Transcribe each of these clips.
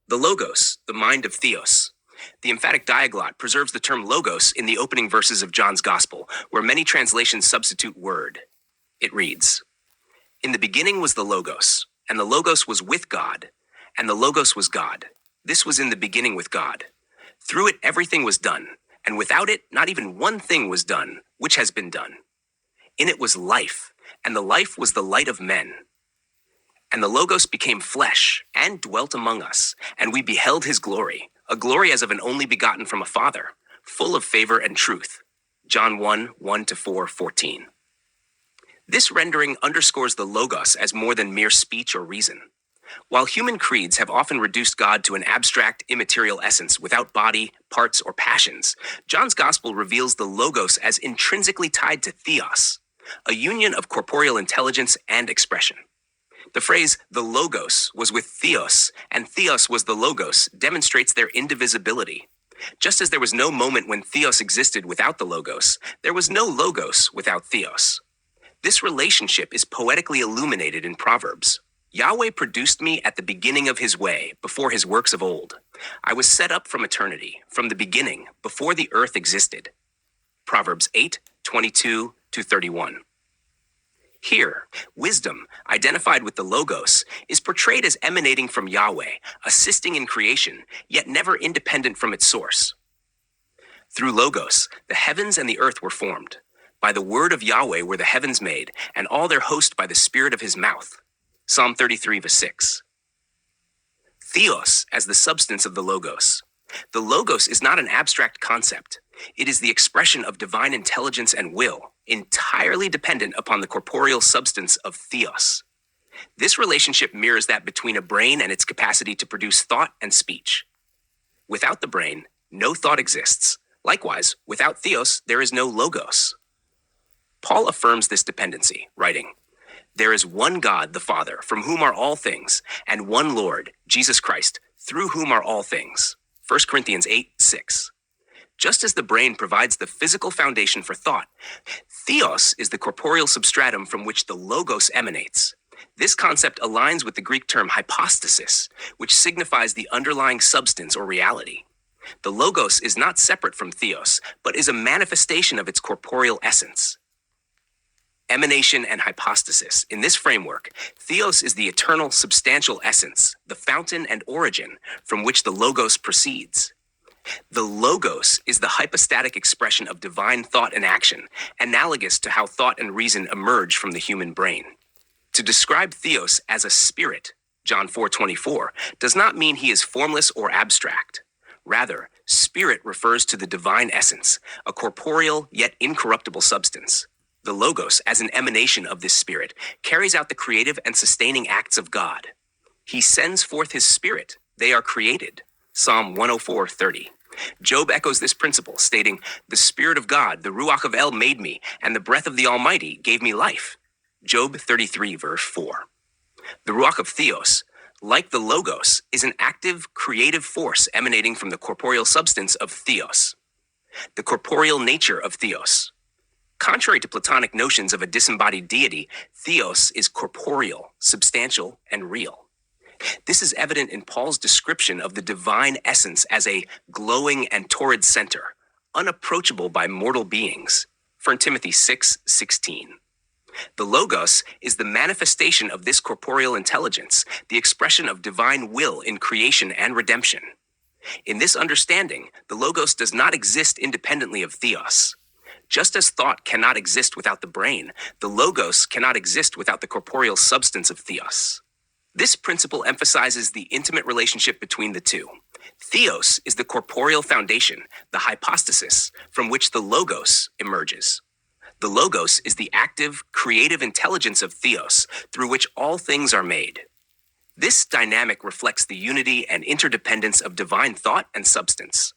The Logos, the mind of Theos. The Emphatic Diaglott preserves the term logos in the opening verses of John's Gospel, where many translations substitute word. It reads, "In the beginning was the Logos, and the Logos was with God, and the Logos was God. This was in the beginning with God. Through it everything was done, and without it not even one thing was done, which has been done. In it was life, and the life was the light of men. And the Logos became flesh and dwelt among us, and we beheld his glory, a glory as of an only begotten from a Father, full of favor and truth." John 1:1-4:14. This rendering underscores the Logos as more than mere speech or reason. While human creeds have often reduced God to an abstract, immaterial essence without body, parts, or passions, John's Gospel reveals the Logos as intrinsically tied to Theos, a union of corporeal intelligence and expression. The phrase, "the Logos was with Theos, and Theos was the Logos," demonstrates their indivisibility. Just as there was no moment when Theos existed without the Logos, there was no Logos without Theos. This relationship is poetically illuminated in Proverbs. "Yahweh produced me at the beginning of his way, before his works of old. I was set up from eternity, from the beginning, before the earth existed." Proverbs 8:22-31. Here, wisdom, identified with the Logos, is portrayed as emanating from Yahweh, assisting in creation, yet never independent from its source. Through Logos, the heavens and the earth were formed. By the word of Yahweh were the heavens made, and all their host by the spirit of his mouth. Psalm 33:6. Theos as the substance of the Logos. The Logos is not an abstract concept. It is the expression of divine intelligence and will, entirely dependent upon the corporeal substance of Theos. This relationship mirrors that between a brain and its capacity to produce thought and speech. Without the brain, no thought exists. Likewise, without Theos, there is no Logos. Paul affirms this dependency, writing, "There is one God, the Father, from whom are all things, and one Lord, Jesus Christ, through whom are all things." 1 Corinthians 8:6. Just as the brain provides the physical foundation for thought, Theos is the corporeal substratum from which the Logos emanates. This concept aligns with the Greek term hypostasis, which signifies the underlying substance or reality. The Logos is not separate from Theos, but is a manifestation of its corporeal essence. Emanation and hypostasis. In this framework, Theos is the eternal, substantial essence, the fountain and origin from which the Logos proceeds. The Logos is the hypostatic expression of divine thought and action, analogous to how thought and reason emerge from the human brain. To describe Theos as a spirit, John 4:24, does not mean he is formless or abstract. Rather, spirit refers to the divine essence, a corporeal yet incorruptible substance. The Logos, as an emanation of this spirit, carries out the creative and sustaining acts of God. He sends forth his spirit. They are created. Psalm 104:30. Job echoes this principle, stating, "The Spirit of God, the Ruach of El, made me, and the breath of the Almighty gave me life." Job 33:4. The Ruach of Theos, like the Logos, is an active, creative force emanating from the corporeal substance of Theos. The corporeal nature of Theos. Contrary to Platonic notions of a disembodied deity, Theos is corporeal, substantial, and real. This is evident in Paul's description of the divine essence as a glowing and torrid center, unapproachable by mortal beings. 1 Timothy 6:16. The Logos is the manifestation of this corporeal intelligence, the expression of divine will in creation and redemption. In this understanding, the Logos does not exist independently of Theos. Just as thought cannot exist without the brain, the Logos cannot exist without the corporeal substance of Theos. This principle emphasizes the intimate relationship between the two. Theos is the corporeal foundation, the hypostasis, from which the Logos emerges. The Logos is the active, creative intelligence of Theos, through which all things are made. This dynamic reflects the unity and interdependence of divine thought and substance.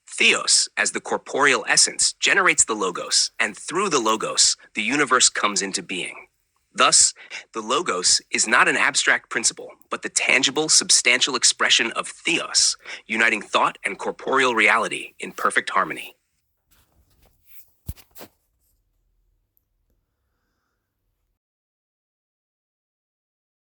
Theos, as the corporeal essence, generates the Logos, and through the Logos, the universe comes into being. Thus, the Logos is not an abstract principle, but the tangible, substantial expression of Theos, uniting thought and corporeal reality in perfect harmony.